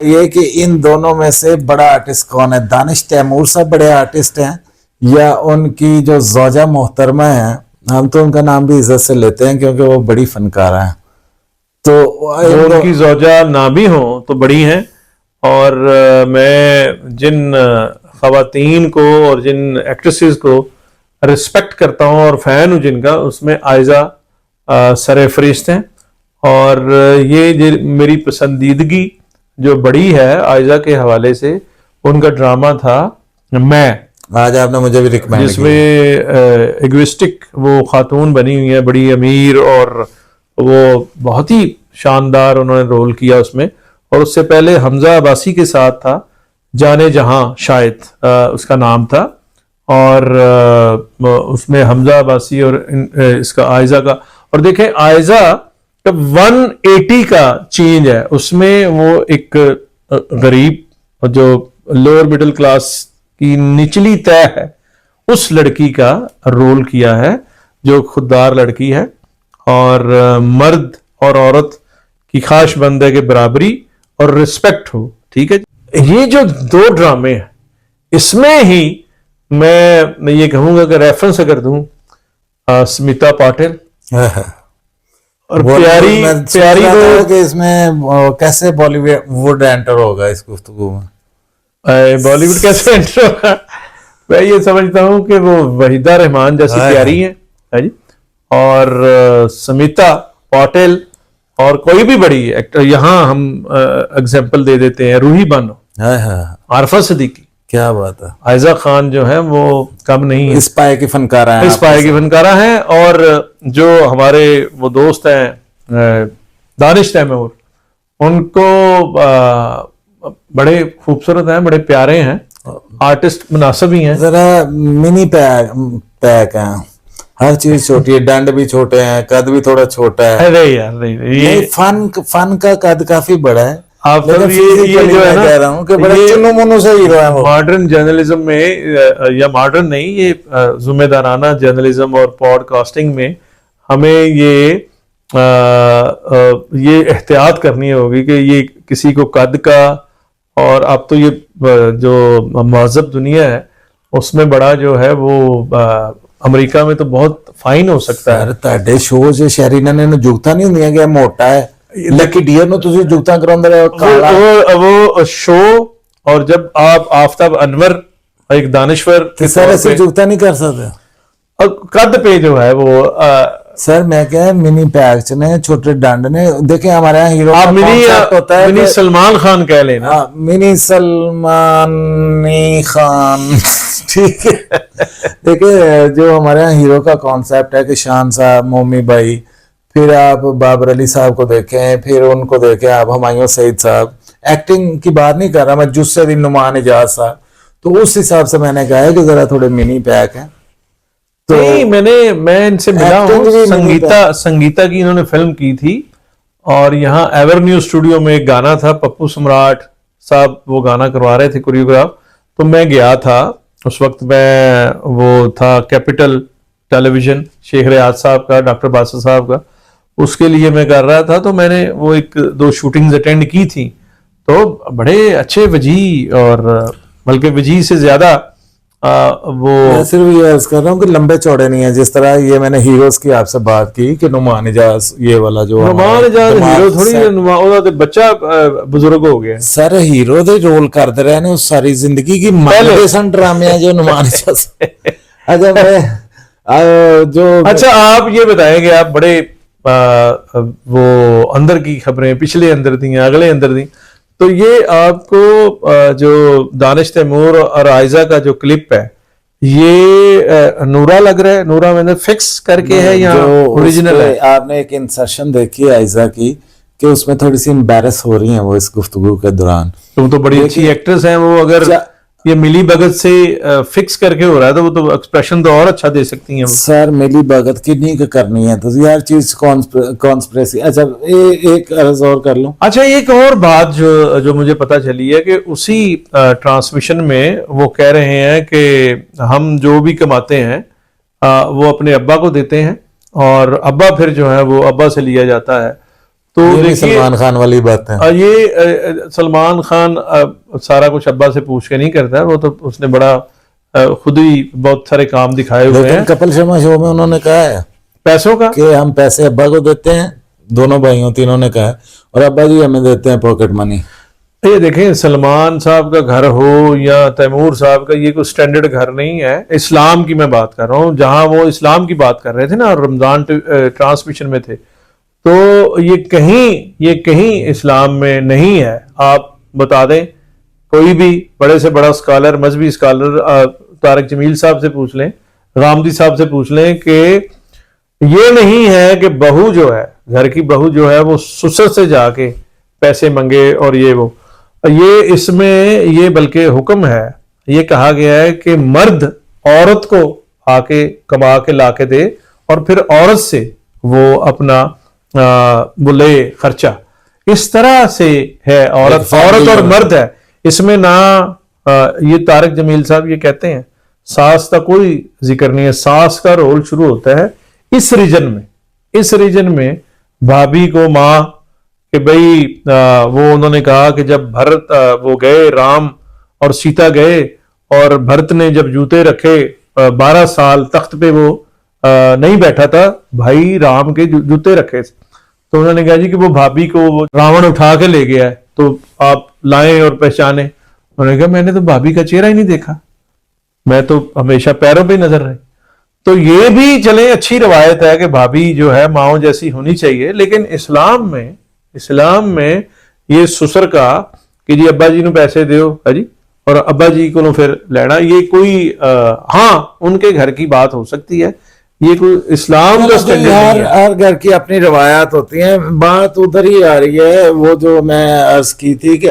ये कि इन दोनों में से बड़ा आर्टिस्ट कौन है? दानिश तैमूर साहब बड़े आर्टिस्ट हैं या उनकी जो ज़ौजा मोहतरमा है, हम तो उनका नाम भी इज्जत से लेते हैं क्योंकि वो बड़ी फनकारा है। तो वो उनकी ज़ौजा ना भी हो तो बड़ी हैं। और मैं जिन ख़वातीन को और जिन एक्ट्रेसेस को रिस्पेक्ट करता हूँ और फ़ैन हूँ जिनका, उसमें आयज़ा सरे फरिश्त हैं। और ये मेरी पसंदीदगी जो बड़ी है आयज़ा के हवाले से, उनका ड्रामा था मैं, आज आपने मुझे भी रिकमेंड किया, जिसमें इगोइस्टिक वो खातून बनी हुई है, बड़ी अमीर, और वो बहुत ही शानदार उन्होंने रोल किया उसमें। और उससे पहले हमजा अब्बासी के साथ था, जाने जहां शायद उसका नाम था। और उसमें हमजा अब्बासी और इसका आयज़ा का, और देखें आयज़ा का 180 का चेंज है उसमें। वो एक गरीब जो लोअर मिडिल क्लास की निचली तय है उस लड़की का रोल किया है, जो खुददार लड़की है और मर्द और औरत की खास बंदे के बराबरी और रिस्पेक्ट हो। ठीक है, ये जो दो ड्रामे हैं इसमें ही मैं ये कहूंगा कि रेफरेंस अगर दूं स्मिता पाटिल और प्यारी वो कि इसमें कैसे बॉलीवुड एंटर होगा इस गुफ्तगू में, बॉलीवुड कैसे एंटर होगा। मैं ये समझता हूं कि वो वहीदा रहमान जैसी प्यारी है जी, और स्मिता पाटिल और कोई भी बड़ी एक्टर, यहाँ हम एग्जाम्पल दे देते हैं रूही बानो, आरफा सिद्दीकी, क्या बात है, आयजा खान जो है वो कम नहीं है, इस पाए की फनकारा है, इस पाए की फनकारा है। और जो हमारे वो दोस्त हैं दानिश तैमूर, उनको बड़े खूबसूरत हैं, बड़े प्यारे हैं, आर्टिस्ट मुनासिब ही हैं। जरा मिनी पैक है, हर चीज छोटी है, दंड भी छोटे हैं, कद भी थोड़ा छोटा है। अरे यार नहीं, फन का कद काफी बड़ा है। आप तो ये जो है ना, कह रहा हूँ कि बड़े चुनु मुनु से हीरो है वो। मॉडर्न जर्नलिज्म में, या मॉडर्न नहीं, ये जिम्मेदाराना जर्नलिज्म और पॉडकास्टिंग में हमें ये एहतियात करनी होगी कि ये किसी को कद का, और अब तो ये जो महज़ब दुनिया है उसमें बड़ा जो है वो अमेरिका में तो बहुत फाइन हो सकता है। ਤੁਹਾਡੇ ਸ਼ੋਅ 'ਚ ਸ਼ੈਰੀਨਾ ਨੇ ਜੁਗਤਾਂ ਨਹੀਂ ਹੁੰਦੀਆਂ ਕਿ ਮੋਟਾ ਹੈ, लकी डियर ਨੂੰ ਤੁਸੀਂ ਜੁਗਤਾਂ ਕਰਾਉਂਦੇ ਰਹੇ ਹੋ ਕਾਲਾ वो शो। और जब आप आफ्ताब अनवर एक दानिश्वर के सारे से जुगता नहीं कर सकते, और कद पे जो है वो सर मैं क्या है मिनी पैक च ने छोटे डंड ने, देखें हमारे यहाँ हीरो आप होता है, मिनी सलमान खान कह लेना, मिनी सलमान खान ठीक है। देखिए जो हमारे यहाँ हीरो का कॉन्सेप्ट है कि शान साहब, मोमी भाई, फिर आप बाबर अली साहब को देखें, फिर उनको देखें आप हुमायूं सईद साहब, एक्टिंग की बात नहीं कर रहा मैं, जुस्से दिन नुमान इजाज साहब, तो उस हिसाब से मैंने कहा है कि जरा थोड़े मिनी पैक है। तो नहीं, मैं इनसे मिला हूँ, संगीता की इन्होंने फिल्म की थी, और यहाँ एवरन्यू स्टूडियो में एक गाना था, पप्पू सम्राट साहब वो गाना करवा रहे थे कोरियोग्राफ, तो मैं गया था उस वक्त। मैं वो था कैपिटल टेलीविजन, शेख रियाज साहब का, डॉक्टर बासर साहब का, उसके लिए मैं कर रहा था। तो मैंने वो 1-2 शूटिंग्स अटेंड की थी, तो बड़े अच्छे वजी, और बल्कि वजी से ज्यादा वो, मैं सिर्फ ये अर्ज कर रहा हूँ कि लंबे चौड़े नहीं है, जिस तरह ये मैंने हीरोज की आपसे बात की कि नुमान इजाज ये वाला जो नुमान इजाज हीरो थोड़ी, बच्चा बुजुर्ग हो गया सर, हीरो दे रोल करते रहे ने सारी जिंदगी की माइलेसन ड्रामे जो नुमान इजाज अच्छा मैं जो, अच्छा आप ये बताएंगे, आप बड़े वो अंदर की खबरें, पिछले अंदर दी, अगले अंदर दी, तो ये आपको जो दानिश तैमूर और आयजा का जो क्लिप है, ये नूरा लग रहा है, नूरा मैंने फिक्स करके है या ओरिजिनल है? आपने एक इंसर्शन देखी है आयजा की कि उसमें थोड़ी सी एम्बैरस हो रही है वो इस गुफ्तगू के दौरान। तुम तो बड़ी अच्छी एक्ट्रेस हैं, वो अगर ये मिली भगत से फिक्स करके हो रहा है तो वो तो एक्सप्रेशन तो और अच्छा दे सकती हैं। सर मिली भगत की नहीं करनी है तो यार चीज कॉन्स्पिरेसी। अच्छा एक अर्ज और कर लूं। अच्छा एक और बात जो मुझे पता चली है कि उसी ट्रांसमिशन में वो कह रहे हैं कि हम जो भी कमाते हैं वो अपने अब्बा को देते हैं, और अब्बा फिर जो है वो अब्बा से लिया जाता है। तो ये भी देखिए सलमान खान वाली बात है। ये सलमान खान सारा कुछ अब्बा से पूछ के नहीं करता, वो तो उसने बड़ा खुद ही बहुत सारे काम दिखाए हुए लेकिन हैं कपिल शर्मा शो में उन्होंने कहा है पैसों का। कि हम पैसे अब्बा को देते हैं, दोनों भाइयों तीनों ने कहा है, और अब्बा जी हमें देते हैं पॉकेट मनी। ये देखें, सलमान साहब का घर हो या तैमूर साहब का, ये कोई स्टैंडर्ड घर नहीं है। इस्लाम की मैं बात कर रहा हूँ, जहां वो इस्लाम की बात कर रहे थे ना, रमजान ट्रांसमिशन में थे, तो ये कहीं इस्लाम में नहीं है। आप बता दें, कोई भी बड़े से बड़ा स्कॉलर, मजहबी स्कॉलर, तारिक जमील साहब से पूछ लें, गामदी साहब से पूछ लें कि ये नहीं है कि बहू जो है, घर की बहू जो है, वो ससुर से जाके पैसे मंगे और ये इसमें ये बल्कि हुक्म है, ये कहा गया है कि मर्द औरत को आके कमा के लाके दे और फिर औरत से वो अपना वो ले खर्चा। इस तरह से है, औरत और मर्द है इसमें ना। ये तारिक जमील साहब ये कहते हैं सास का कोई जिक्र नहीं है। सास का रोल शुरू होता है इस रीजन में भाभी को माँ कि भाई वो उन्होंने कहा कि जब भरत वो गए, राम और सीता गए, और भरत ने जब जूते रखे 12 साल तख्त पे वो नहीं बैठा था, भाई राम के जूते रखे, तो उन्होंने कहा जी कि वो भाभी को रावण उठा के ले गया है, तो आप लाएं और पहचाने। उन्होंने कहा मैंने तो भाभी का चेहरा ही नहीं देखा, मैं तो हमेशा पैरों पे नजर रही। तो ये भी चले अच्छी रवायत है कि भाभी जो है माओ जैसी होनी चाहिए, लेकिन इस्लाम में ये ससुर का कि जी अब्बा जी ने पैसे दियो है जी, और अब्बा जी को फिर लेना, ये कोई हाँ उनके घर की बात हो सकती है, ये कोई इस्लाम का स्टैंडर्ड नहीं है। हर घर की अपनी रवायात होती हैं। बात उधर ही आ रही है, वो जो मैं अर्ज की थी कि